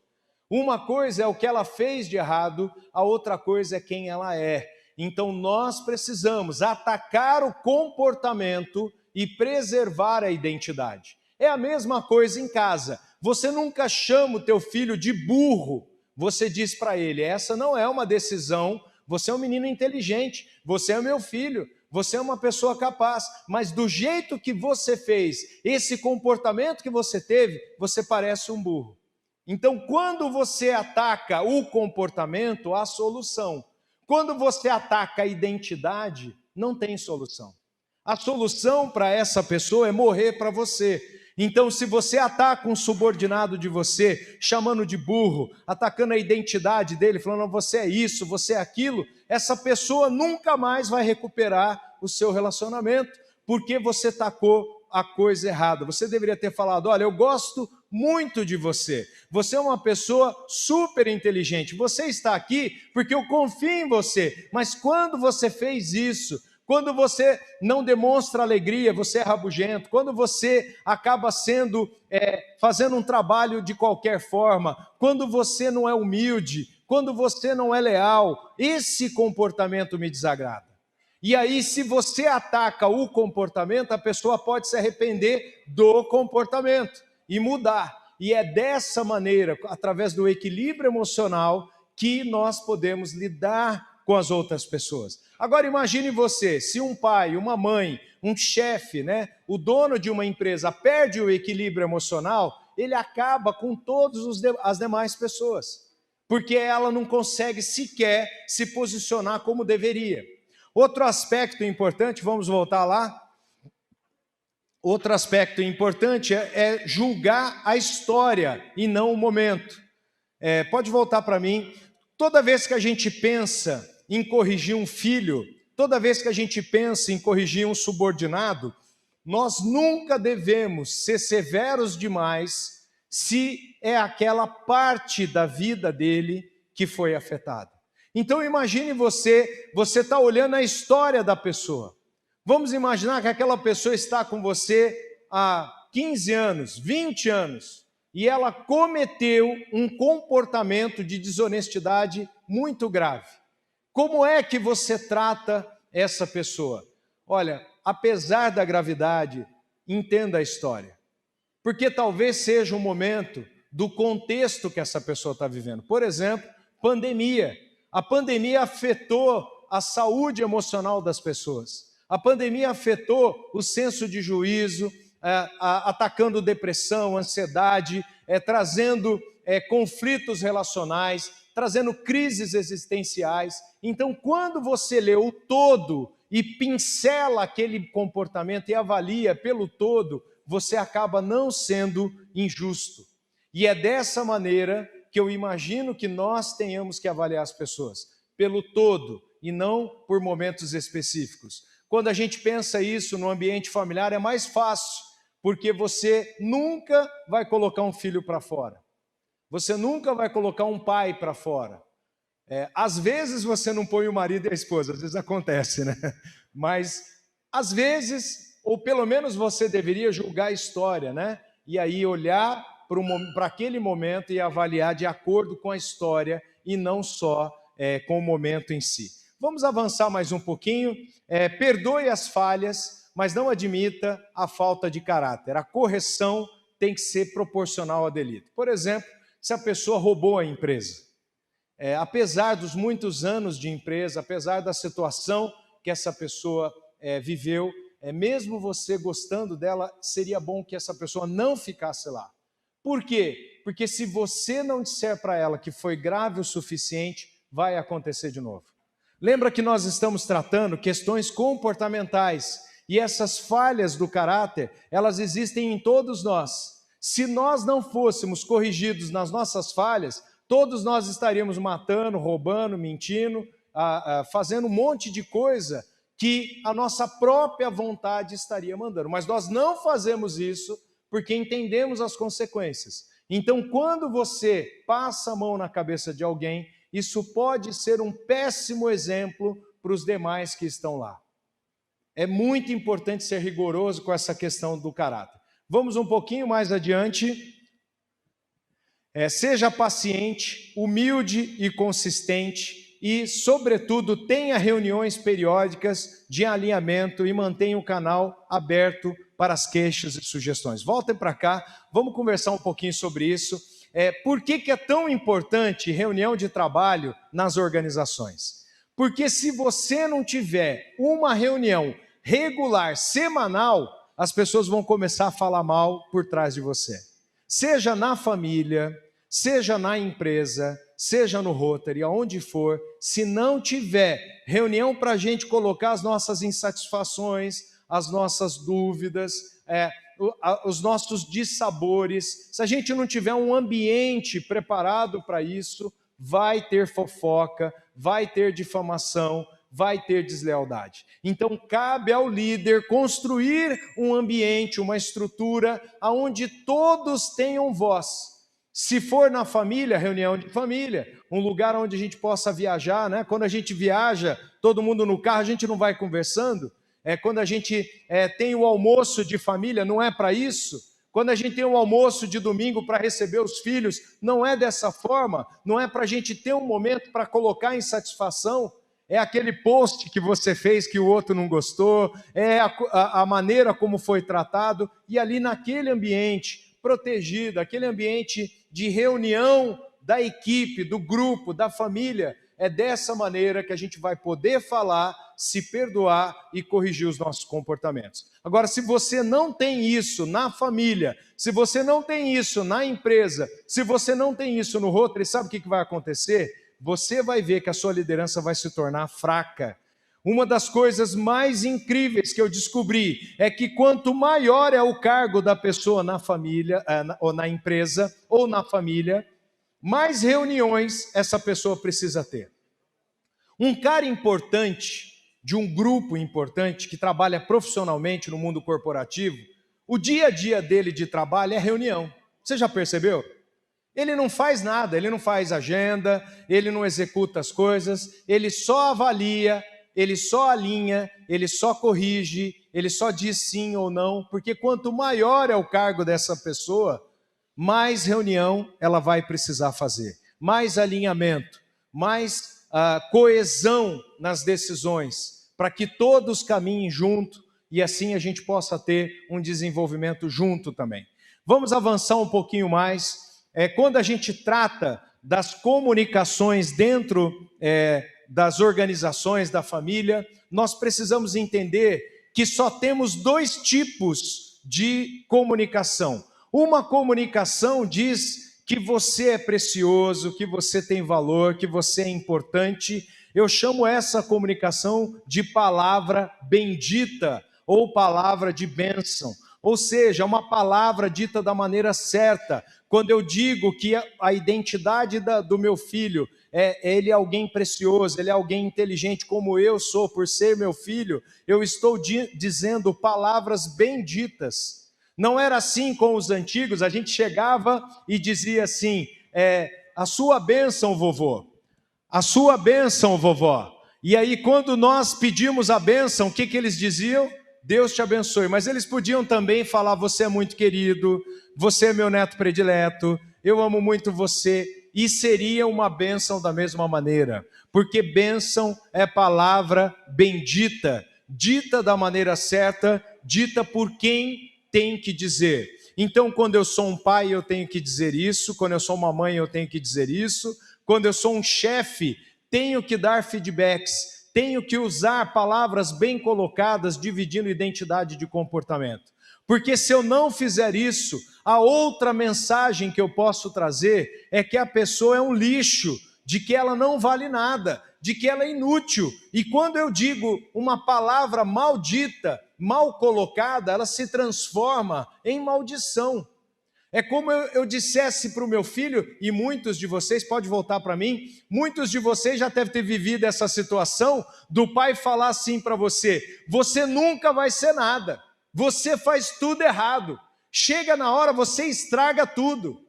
Uma coisa é o que ela fez de errado, a outra coisa é quem ela é. Então nós precisamos atacar o comportamento e preservar a identidade. É a mesma coisa em casa. Você nunca chama o teu filho de burro. Você diz para ele, essa não é uma decisão, você é um menino inteligente, você é meu filho, você é uma pessoa capaz, mas do jeito que você fez, esse comportamento que você teve, você parece um burro. Então, quando você ataca o comportamento, há solução. Quando você ataca a identidade, não tem solução. A solução para essa pessoa é morrer para você. Então, se você ataca um subordinado de você, chamando de burro, atacando a identidade dele, falando você é isso, você é aquilo, essa pessoa nunca mais vai recuperar o seu relacionamento, porque você atacou a coisa errada. Você deveria ter falado, olha, eu gosto muito de você, você é uma pessoa super inteligente, você está aqui porque eu confio em você, mas quando você fez isso, quando você não demonstra alegria, você é rabugento, quando você acaba fazendo um trabalho de qualquer forma, quando você não é humilde, quando você não é leal, esse comportamento me desagrada. E aí, se você ataca o comportamento, a pessoa pode se arrepender do comportamento e mudar. E é dessa maneira, através do equilíbrio emocional, que nós podemos lidar com as outras pessoas. Agora imagine você, se um pai, uma mãe, um chefe, o dono de uma empresa perde o equilíbrio emocional, ele acaba com todas as demais pessoas, porque ela não consegue sequer se posicionar como deveria. Outro aspecto importante, vamos voltar lá. Outro aspecto importante é julgar a história e não o momento. Pode voltar para mim. Toda vez que a gente pensa em corrigir um filho, toda vez que a gente pensa em corrigir um subordinado, nós nunca devemos ser severos demais se é aquela parte da vida dele que foi afetada. Então imagine você está olhando a história da pessoa. Vamos imaginar que aquela pessoa está com você há 15 anos, 20 anos, e ela cometeu um comportamento de desonestidade muito grave. Como é que você trata essa pessoa? Olha, apesar da gravidade, entenda a história. Porque talvez seja um momento do contexto que essa pessoa está vivendo. Por exemplo, pandemia. A pandemia afetou a saúde emocional das pessoas. A pandemia afetou o senso de juízo, atacando depressão, ansiedade, trazendo conflitos relacionais, trazendo crises existenciais. Então, quando você lê o todo e pincela aquele comportamento e avalia pelo todo, você acaba não sendo injusto. E é dessa maneira que eu imagino que nós tenhamos que avaliar as pessoas, pelo todo e não por momentos específicos. Quando a gente pensa isso no ambiente familiar é mais fácil, porque você nunca vai colocar um filho para fora. Você nunca vai colocar um pai para fora. Às vezes você não põe o marido e a esposa, às vezes acontece, né? Mas às vezes, ou pelo menos você deveria julgar a história, né? E aí olhar para aquele momento e avaliar de acordo com a história e não só com o momento em si. Vamos avançar mais um pouquinho. Perdoe as falhas, mas não admita a falta de caráter. A correção tem que ser proporcional ao delito. Por exemplo, se a pessoa roubou a empresa, apesar dos muitos anos de empresa, apesar da situação que essa pessoa viveu, mesmo você gostando dela, seria bom que essa pessoa não ficasse lá. Por quê? Porque se você não disser para ela que foi grave o suficiente, vai acontecer de novo. Lembra que nós estamos tratando questões comportamentais e essas falhas do caráter, elas existem em todos nós. Se nós não fôssemos corrigidos nas nossas falhas, todos nós estaríamos matando, roubando, mentindo, fazendo um monte de coisa que a nossa própria vontade estaria mandando. Mas nós não fazemos isso porque entendemos as consequências. Então, quando você passa a mão na cabeça de alguém, isso pode ser um péssimo exemplo para os demais que estão lá. É muito importante ser rigoroso com essa questão do caráter. Vamos um pouquinho mais adiante. Seja paciente, humilde e consistente e, sobretudo, tenha reuniões periódicas de alinhamento e mantenha o canal aberto para as queixas e sugestões. Voltem para cá, vamos conversar um pouquinho sobre isso. Por que é tão importante reunião de trabalho nas organizações? Porque se você não tiver uma reunião regular, semanal, as pessoas vão começar a falar mal por trás de você. Seja na família, seja na empresa, seja no Rotary, aonde for, se não tiver reunião para a gente colocar as nossas insatisfações, as nossas dúvidas, os nossos dissabores, se a gente não tiver um ambiente preparado para isso, vai ter fofoca, vai ter difamação, vai ter deslealdade. Então, cabe ao líder construir um ambiente, uma estrutura, onde todos tenham voz. Se for na família, reunião de família, um lugar onde a gente possa viajar, né? Quando a gente viaja, todo mundo no carro, a gente não vai conversando. Quando a gente tem o almoço de família, não é para isso. Quando a gente tem um almoço de domingo para receber os filhos, não é dessa forma. Não é para a gente ter um momento para colocar insatisfação. É aquele post que você fez que o outro não gostou, é a maneira como foi tratado, e ali naquele ambiente protegido, aquele ambiente de reunião da equipe, do grupo, da família, é dessa maneira que a gente vai poder falar, se perdoar e corrigir os nossos comportamentos. Agora, se você não tem isso na família, se você não tem isso na empresa, se você não tem isso no Rotary, sabe o que vai acontecer? Você vai ver que a sua liderança vai se tornar fraca. Uma das coisas mais incríveis que eu descobri é que quanto maior é o cargo da pessoa na família, ou na empresa, ou na família, mais reuniões essa pessoa precisa ter. Um cara importante, de um grupo importante, que trabalha profissionalmente no mundo corporativo, o dia a dia dele de trabalho é reunião. Você já percebeu? Ele não faz nada, ele não faz agenda, ele não executa as coisas, ele só avalia, ele só alinha, ele só corrige, ele só diz sim ou não, porque quanto maior é o cargo dessa pessoa, mais reunião ela vai precisar fazer, mais alinhamento, mais coesão nas decisões, para que todos caminhem junto e assim a gente possa ter um desenvolvimento junto também. Vamos avançar um pouquinho mais. Quando a gente trata das comunicações dentro das organizações, da família, nós precisamos entender que só temos dois tipos de comunicação. Uma comunicação diz que você é precioso, que você tem valor, que você é importante. Eu chamo essa comunicação de palavra bendita ou palavra de bênção. Ou seja, uma palavra dita da maneira certa. Quando eu digo que a identidade do meu filho, ele é alguém precioso, ele é alguém inteligente como eu sou, por ser meu filho, eu estou dizendo palavras benditas. Não era assim com os antigos, a gente chegava e dizia assim, a sua bênção, vovô, a sua bênção, vovó. E aí quando nós pedimos a bênção, o que eles diziam? Deus te abençoe, mas eles podiam também falar, você é muito querido, você é meu neto predileto, eu amo muito você, e seria uma bênção da mesma maneira, porque bênção é palavra bendita, dita da maneira certa, dita por quem tem que dizer. Então, quando eu sou um pai, eu tenho que dizer isso, quando eu sou uma mãe, eu tenho que dizer isso, quando eu sou um chefe, tenho que dar feedbacks, tenho que usar palavras bem colocadas, dividindo identidade de comportamento. Porque se eu não fizer isso, a outra mensagem que eu posso trazer é que a pessoa é um lixo, de que ela não vale nada, de que ela é inútil. E quando eu digo uma palavra maldita, mal colocada, ela se transforma em maldição. É como eu dissesse para o meu filho, e muitos de vocês, pode voltar para mim, muitos de vocês já devem ter vivido essa situação, do pai falar assim para você: você nunca vai ser nada, você faz tudo errado, chega na hora, você estraga tudo.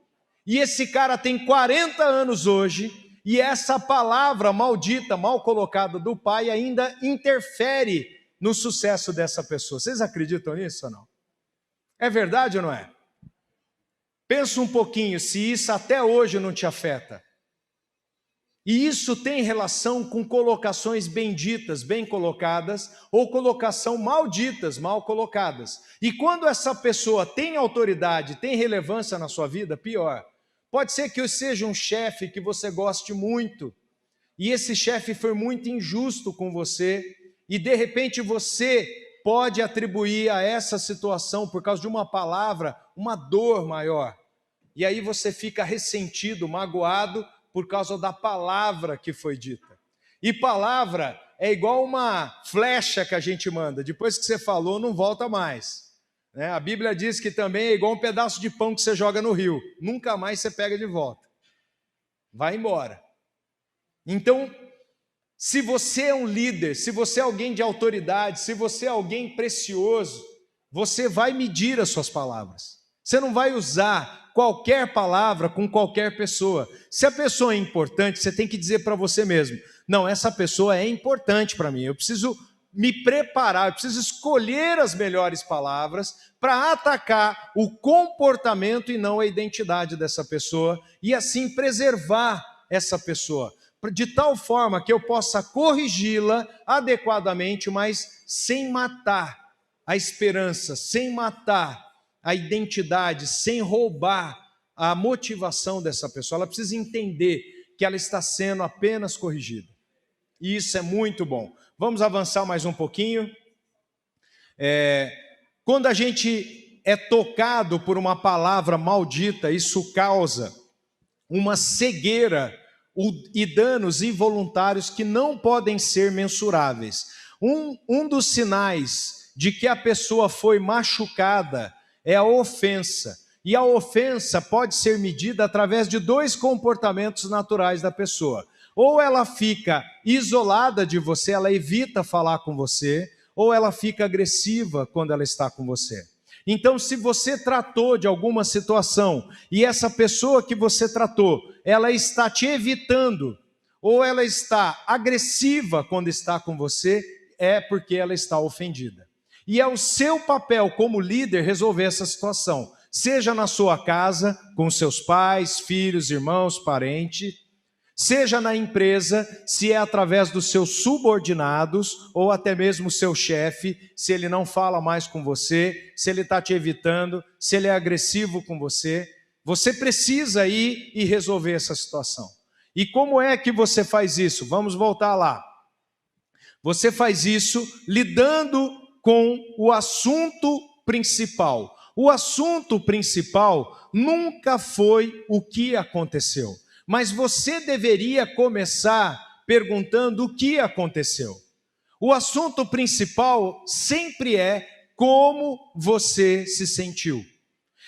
E esse cara tem 40 anos hoje, e essa palavra maldita, mal colocada do pai ainda interfere no sucesso dessa pessoa. Vocês acreditam nisso ou não? É verdade ou não é? Pensa um pouquinho se isso até hoje não te afeta. E isso tem relação com colocações benditas, bem colocadas, ou colocação malditas, mal colocadas. E quando essa pessoa tem autoridade, tem relevância na sua vida, pior. Pode ser que eu seja um chefe que você goste muito, e esse chefe foi muito injusto com você, e de repente você pode atribuir a essa situação, por causa de uma palavra, uma dor maior. E aí você fica ressentido, magoado, por causa da palavra que foi dita. E palavra é igual uma flecha que a gente manda, depois que você falou, não volta mais. A Bíblia diz que também é igual um pedaço de pão que você joga no rio, nunca mais você pega de volta, vai embora. Então, se você é um líder, se você é alguém de autoridade, se você é alguém precioso, você vai medir as suas palavras. Você não vai usar qualquer palavra com qualquer pessoa. Se a pessoa é importante, você tem que dizer para você mesmo: não, essa pessoa é importante para mim, eu preciso me preparar, eu preciso escolher as melhores palavras para atacar o comportamento e não a identidade dessa pessoa, e assim preservar essa pessoa, de tal forma que eu possa corrigi-la adequadamente, mas sem matar a esperança, sem matar a identidade, sem roubar a motivação dessa pessoa. Ela precisa entender que ela está sendo apenas corrigida. E isso é muito bom. Vamos avançar mais um pouquinho. Quando a gente é tocado por uma palavra maldita, isso causa uma cegueira e danos involuntários que não podem ser mensuráveis. Um dos sinais de que a pessoa foi machucada é a ofensa. E a ofensa pode ser medida através de dois comportamentos naturais da pessoa. Ou ela fica isolada de você, ela evita falar com você, ou ela fica agressiva quando ela está com você. Então, se você tratou de alguma situação e essa pessoa que você tratou, ela está te evitando, ou ela está agressiva quando está com você, é porque ela está ofendida. E é o seu papel como líder resolver essa situação, seja na sua casa, com seus pais, filhos, irmãos, parentes, seja na empresa, se é através dos seus subordinados, ou até mesmo o seu chefe, se ele não fala mais com você, se ele está te evitando, se ele é agressivo com você, você precisa ir e resolver essa situação. E como é que você faz isso? Vamos voltar lá. Você faz isso lidando com o assunto principal. O assunto principal nunca foi o que aconteceu. Mas você deveria começar perguntando o que aconteceu. O assunto principal sempre é como você se sentiu.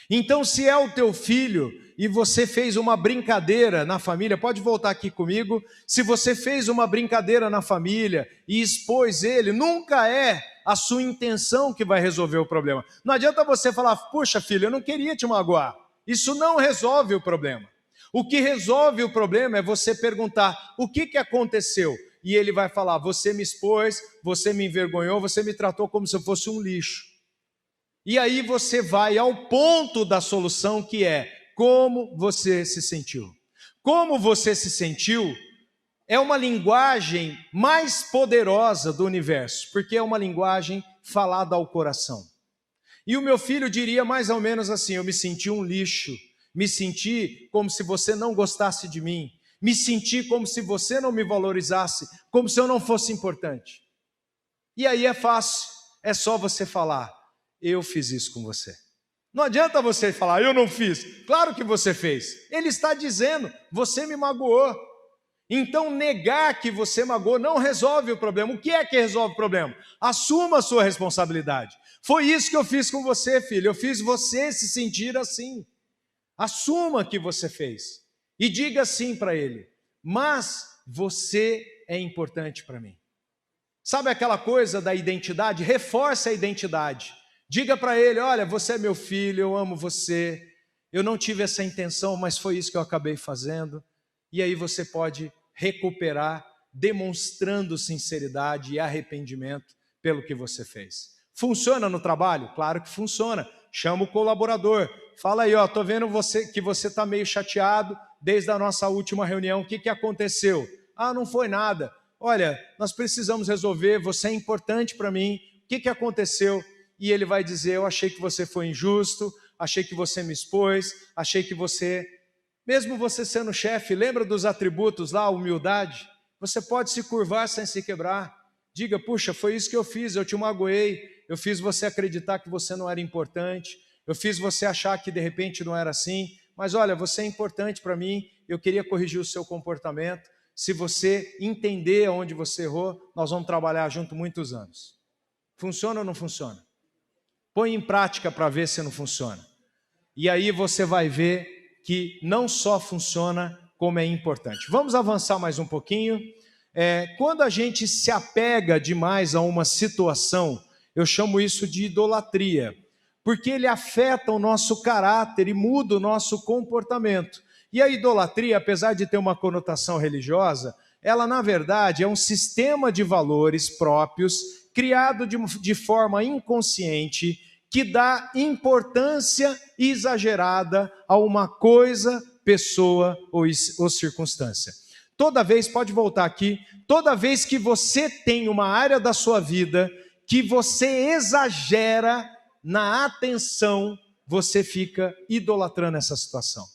Então, se é o teu filho e você fez uma brincadeira na família, pode voltar aqui comigo. Se você fez uma brincadeira na família e expôs ele, nunca é a sua intenção que vai resolver o problema. Não adianta você falar: puxa filho, eu não queria te magoar. Isso não resolve o problema. O que resolve o problema é você perguntar: o que aconteceu? E ele vai falar: você me expôs, você me envergonhou, você me tratou como se eu fosse um lixo. E aí você vai ao ponto da solução, que é como você se sentiu. Como você se sentiu é uma linguagem mais poderosa do universo, porque é uma linguagem falada ao coração. E o meu filho diria mais ou menos assim: eu me senti um lixo. Me senti como se você não gostasse de mim. Me senti como se você não me valorizasse, como se eu não fosse importante. E aí é fácil, é só você falar: eu fiz isso com você. Não adianta você falar, eu não fiz. Claro que você fez. Ele está dizendo, você me magoou. Então, negar que você magoou não resolve o problema. O que é que resolve o problema? Assuma a sua responsabilidade. Foi isso que eu fiz com você, filho. Eu fiz você se sentir assim. Assuma que você fez. E diga sim para ele. Mas você é importante para mim. Sabe aquela coisa da identidade? Reforce a identidade. Diga para ele, olha, você é meu filho, eu amo você. Eu não tive essa intenção, mas foi isso que eu acabei fazendo. E aí você pode recuperar, demonstrando sinceridade e arrependimento pelo que você fez. Funciona no trabalho? Claro que funciona. Chama o colaborador. Fala aí, estou vendo que você está meio chateado desde a nossa última reunião. O que aconteceu? Ah, não foi nada. Olha, nós precisamos resolver, você é importante para mim. O que aconteceu? E ele vai dizer, eu achei que você foi injusto, achei que você me expôs, achei que você... Mesmo você sendo chefe, lembra dos atributos lá, humildade? Você pode se curvar sem se quebrar. Diga, puxa, foi isso que eu fiz, eu te magoei, eu fiz você acreditar que você não era importante, eu fiz você achar que de repente não era assim, mas olha, você é importante para mim, eu queria corrigir o seu comportamento. Se você entender onde você errou, nós vamos trabalhar junto muitos anos. Funciona ou não funciona? Põe em prática para ver se não funciona. E aí você vai ver que não só funciona, como é importante. Vamos avançar mais um pouquinho. Quando a gente se apega demais a uma situação, eu chamo isso de idolatria, porque ele afeta o nosso caráter e muda o nosso comportamento. E a idolatria, apesar de ter uma conotação religiosa, ela na verdade é um sistema de valores próprios, criado de forma inconsciente, que dá importância exagerada a uma coisa, pessoa ou circunstância. Toda vez, pode voltar aqui, toda vez que você tem uma área da sua vida que você exagera na atenção, você fica idolatrando essa situação.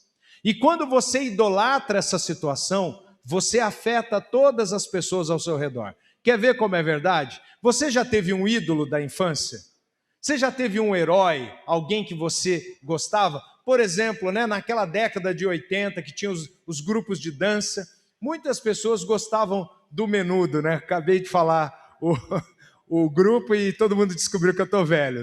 E quando você idolatra essa situação, você afeta todas as pessoas ao seu redor. Quer ver como é verdade? Você já teve um ídolo da infância? Você já teve um herói, alguém que você gostava? Por exemplo, naquela década de 80, que tinha os grupos de dança, muitas pessoas gostavam do Menudo, Acabei de falar o grupo e todo mundo descobriu que eu estou velho,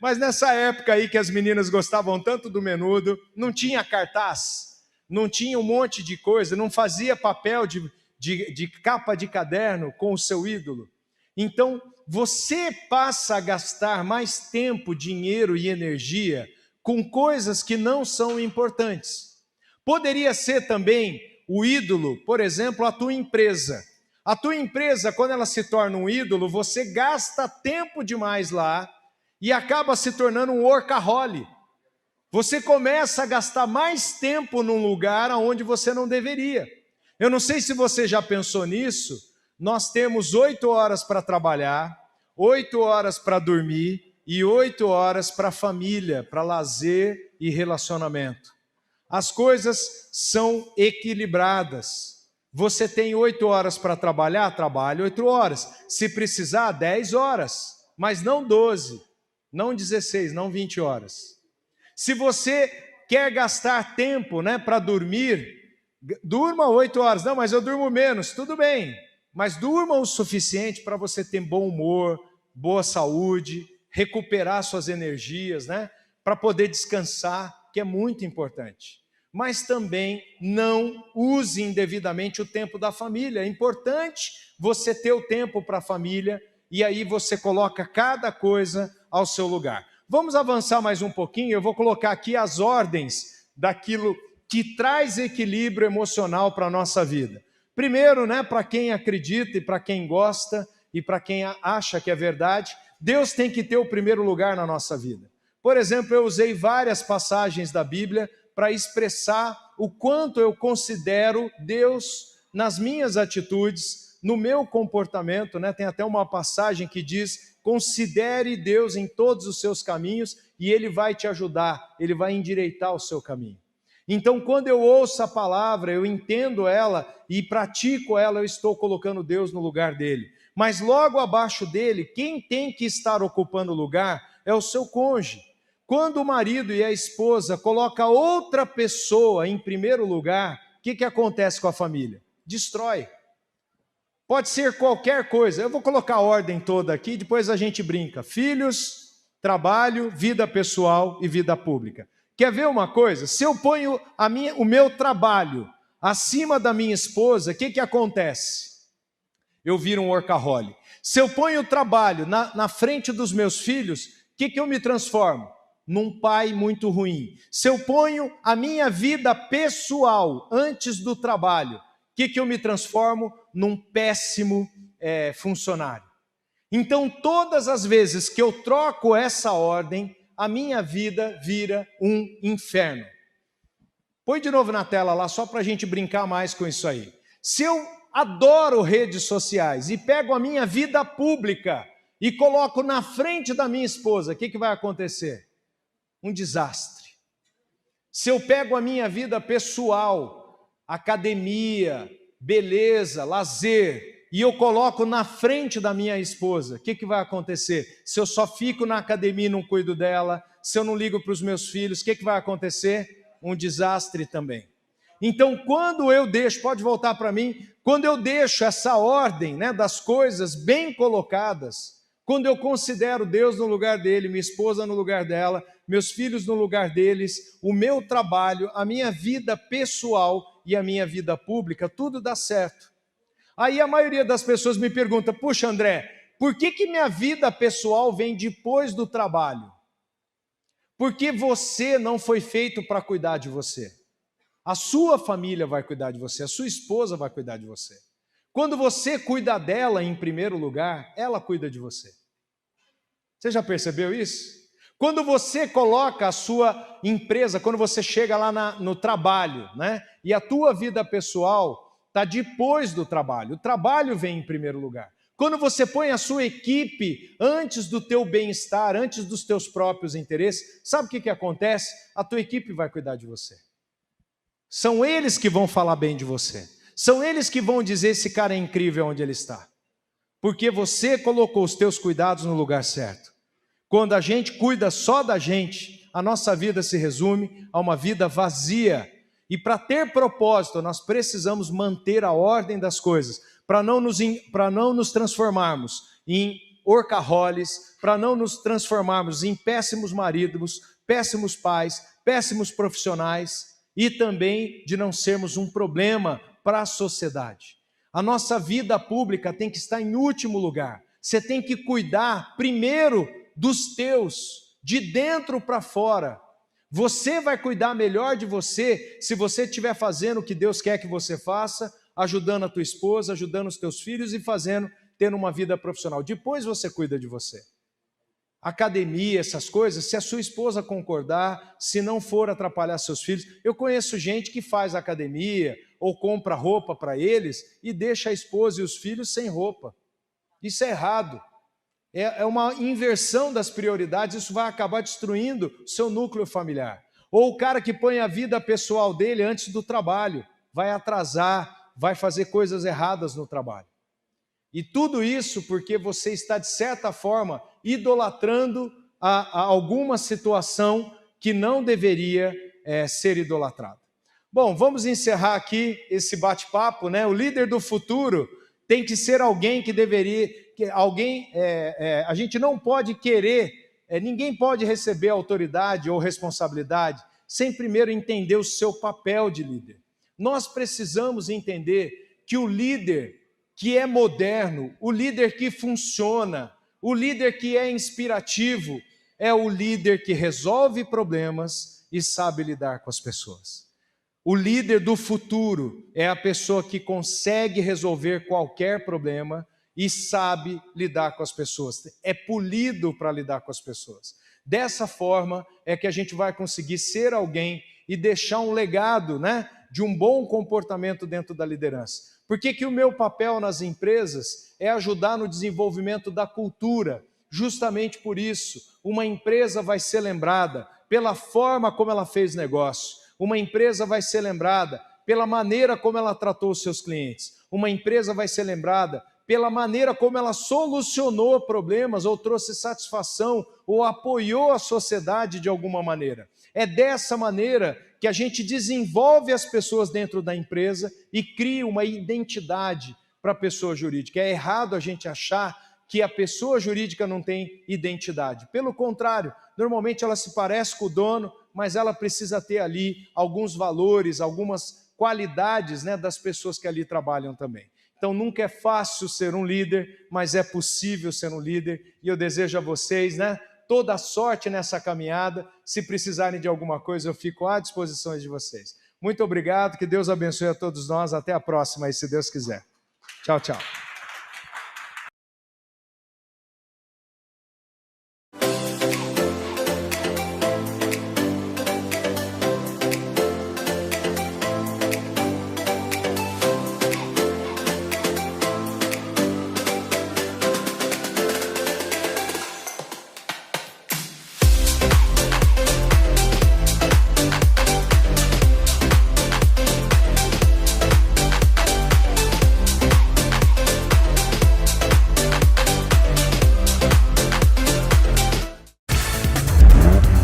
Mas nessa época aí que as meninas gostavam tanto do Menudo, não tinha cartaz, não tinha um monte de coisa, não fazia papel de capa de caderno com o seu ídolo. Então, você passa a gastar mais tempo, dinheiro e energia com coisas que não são importantes. Poderia ser também o ídolo, por exemplo, a tua empresa. A tua empresa, quando ela se torna um ídolo, você gasta tempo demais lá e acaba se tornando um workaholic. Você começa a gastar mais tempo num lugar onde você não deveria. Eu não sei se você já pensou nisso. Nós temos 8 horas para trabalhar, 8 horas para dormir e 8 horas para família, para lazer e relacionamento. As coisas são equilibradas. Você tem 8 horas para trabalhar, trabalhe 8 horas. Se precisar, 10 horas, mas não 12, não 16, não 20 horas. Se você quer gastar tempo para dormir, durma 8 horas. Não, mas eu durmo menos, tudo bem. Mas durma o suficiente para você ter bom humor, boa saúde, recuperar suas energias, para poder descansar, que é muito importante. Mas também não use indevidamente o tempo da família. É importante você ter o tempo para a família e aí você coloca cada coisa ao seu lugar. Vamos avançar mais um pouquinho, eu vou colocar aqui as ordens daquilo que traz equilíbrio emocional para a nossa vida. Primeiro, para quem acredita e para quem gosta e para quem acha que é verdade, Deus tem que ter o primeiro lugar na nossa vida. Por exemplo, eu usei várias passagens da Bíblia para expressar o quanto eu considero Deus nas minhas atitudes, no meu comportamento. Tem até uma passagem que diz, considere Deus em todos os seus caminhos e Ele vai te ajudar, Ele vai endireitar o seu caminho. Então, quando eu ouço a palavra, eu entendo ela e pratico ela, eu estou colocando Deus no lugar dele. mas logo abaixo dele, quem tem que estar ocupando o lugar é o seu cônjuge. Quando o marido e a esposa colocam outra pessoa em primeiro lugar, o que acontece com a família? Destrói. Pode ser qualquer coisa. Eu vou colocar a ordem toda aqui, depois a gente brinca. Filhos, trabalho, vida pessoal e vida pública. Quer ver uma coisa? Se eu ponho o meu trabalho acima da minha esposa, o que acontece? Eu viro um workaholic. Se eu ponho o trabalho na frente dos meus filhos, o que eu me transformo? Num pai muito ruim. Se eu ponho a minha vida pessoal antes do trabalho, o que eu me transformo? Num péssimo funcionário. Então, todas as vezes que eu troco essa ordem, a minha vida vira um inferno. Põe de novo na tela lá, só para a gente brincar mais com isso aí. Se eu adoro redes sociais e pego a minha vida pública e coloco na frente da minha esposa, o que vai acontecer? Um desastre. Se eu pego a minha vida pessoal, academia, beleza, lazer, e eu coloco na frente da minha esposa, o que vai acontecer? Se eu só fico na academia e não cuido dela, se eu não ligo para os meus filhos, o que vai acontecer? Um desastre também. Então, quando eu deixo, pode voltar para mim, quando eu deixo essa ordem, né, das coisas bem colocadas, quando eu considero Deus no lugar dele, minha esposa no lugar dela, meus filhos no lugar deles, o meu trabalho, a minha vida pessoal e a minha vida pública, tudo dá certo. Aí a maioria das pessoas me pergunta, puxa André, por que minha vida pessoal vem depois do trabalho? Porque você não foi feito para cuidar de você. A sua família vai cuidar de você, a sua esposa vai cuidar de você. Quando você cuida dela em primeiro lugar, ela cuida de você. Você já percebeu isso? Quando você coloca a sua empresa, quando você chega lá no trabalho, né? E a tua vida pessoal está depois do trabalho. O trabalho vem em primeiro lugar. Quando você põe a sua equipe antes do teu bem-estar, antes dos teus próprios interesses, sabe o que acontece? A tua equipe vai cuidar de você. São eles que vão falar bem de você. São eles que vão dizer esse cara é incrível onde ele está. Porque você colocou os teus cuidados no lugar certo. Quando a gente cuida só da gente, a nossa vida se resume a uma vida vazia. E para ter propósito, nós precisamos manter a ordem das coisas, para não nos transformarmos em workaholics, para não nos transformarmos em péssimos maridos, péssimos pais, péssimos profissionais e também de não sermos um problema para a sociedade. A nossa vida pública tem que estar em último lugar. Você tem que cuidar primeiro dos teus, de dentro para fora. Você vai cuidar melhor de você se você estiver fazendo o que Deus quer que você faça, ajudando a tua esposa, ajudando os teus filhos e tendo uma vida profissional. Depois você cuida de você. Academia, essas coisas, se a sua esposa concordar, se não for atrapalhar seus filhos. Eu conheço gente que faz academia ou compra roupa para eles e deixa a esposa e os filhos sem roupa. Isso é errado. É uma inversão das prioridades, isso vai acabar destruindo o seu núcleo familiar. Ou o cara que põe a vida pessoal dele antes do trabalho, vai atrasar, vai fazer coisas erradas no trabalho. E tudo isso porque você está, de certa forma, idolatrando a alguma situação que não deveria ser idolatrada. Bom, vamos encerrar aqui esse bate-papo, né? O líder do futuro tem que ser alguém que deveria... a gente não pode querer, ninguém pode receber autoridade ou responsabilidade sem primeiro entender o seu papel de líder. Nós precisamos entender que o líder que é moderno, o líder que funciona, o líder que é inspirativo, é o líder que resolve problemas e sabe lidar com as pessoas. O líder do futuro é a pessoa que consegue resolver qualquer problema e sabe lidar com as pessoas, é polido para lidar com as pessoas. Dessa forma é que a gente vai conseguir ser alguém e deixar um legado, né, de um bom comportamento dentro da liderança. Por que o meu papel nas empresas é ajudar no desenvolvimento da cultura? Justamente por isso, uma empresa vai ser lembrada pela forma como ela fez negócio. Uma empresa vai ser lembrada pela maneira como ela tratou os seus clientes. Uma empresa vai ser lembrada pela maneira como ela solucionou problemas, ou trouxe satisfação, ou apoiou a sociedade de alguma maneira. É dessa maneira que a gente desenvolve as pessoas dentro da empresa e cria uma identidade para a pessoa jurídica. É errado a gente achar que a pessoa jurídica não tem identidade. Pelo contrário, normalmente ela se parece com o dono, mas ela precisa ter ali alguns valores, algumas qualidades, né, das pessoas que ali trabalham também. Então nunca é fácil ser um líder, mas é possível ser um líder, e eu desejo a vocês, né, toda a sorte nessa caminhada. Se precisarem de alguma coisa, eu fico à disposição de vocês. Muito obrigado, que Deus abençoe a todos nós, até a próxima aí, se Deus quiser. Tchau, tchau.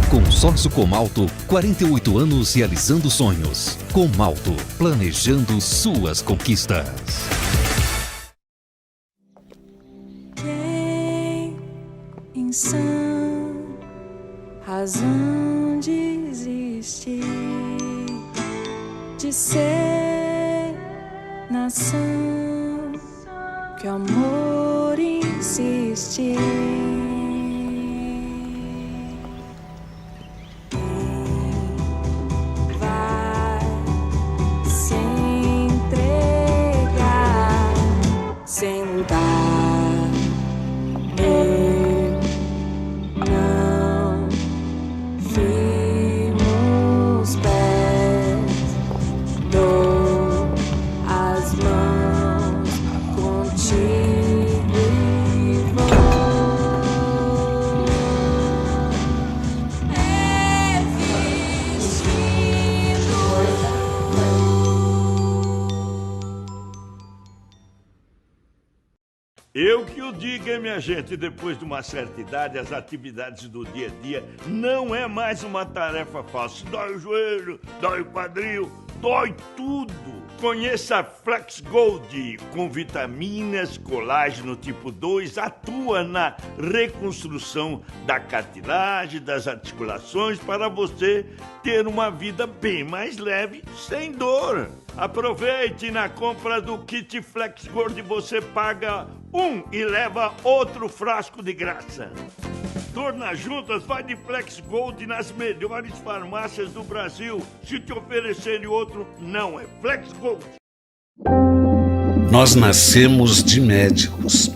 Consórcio Comalto, 48 anos realizando sonhos. Comalto, planejando suas conquistas. Tem em sã razão de existir, de ser nação, que o amor insiste. Sem lutar, eu não firmo os pés, dou as mãos contigo e vou. Eu que o diga, hein, minha gente, depois de uma certa idade, as atividades do dia a dia não é mais uma tarefa fácil. Dói o joelho, dói o quadril, dói tudo. Conheça a Flex Gold, com vitaminas, colágeno tipo 2, atua na reconstrução da cartilagem, das articulações, para você ter uma vida bem mais leve, sem dor. Aproveite, na compra do kit Flex Gold você paga um e leva outro frasco de graça. Dor nas juntas, vai de Flex Gold nas melhores farmácias do Brasil. Se te oferecerem outro, não é Flex Gold. Nós nascemos de médicos.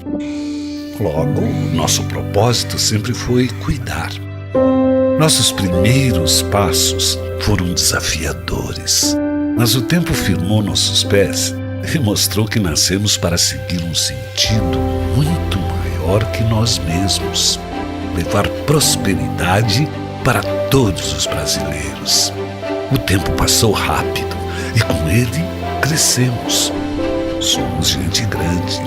Logo, nosso propósito sempre foi cuidar. Nossos primeiros passos foram desafiadores, mas o tempo firmou nossos pés e mostrou que nascemos para seguir um sentido muito maior que nós mesmos: levar prosperidade para todos os brasileiros. O tempo passou rápido e com ele crescemos. Somos gente grande.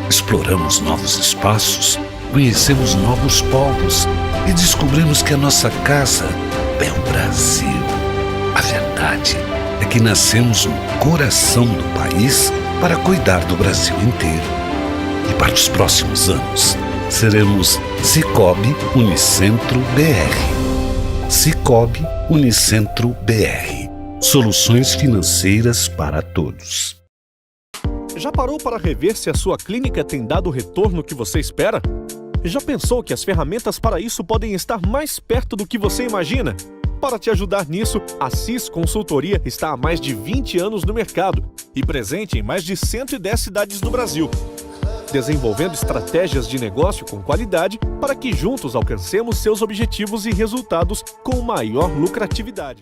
Exploramos novos espaços, conhecemos novos povos e descobrimos que a nossa casa é o Brasil. A verdade é que nascemos no coração do país para cuidar do Brasil inteiro. E para os próximos anos, seremos Sicoob Unicentro BR. Sicoob Unicentro BR. Soluções financeiras para todos. Já parou para rever se a sua clínica tem dado o retorno que você espera? Já pensou que as ferramentas para isso podem estar mais perto do que você imagina? Para te ajudar nisso, a CIS Consultoria está há mais de 20 anos no mercado e presente em mais de 110 cidades do Brasil, desenvolvendo estratégias de negócio com qualidade para que juntos alcancemos seus objetivos e resultados com maior lucratividade.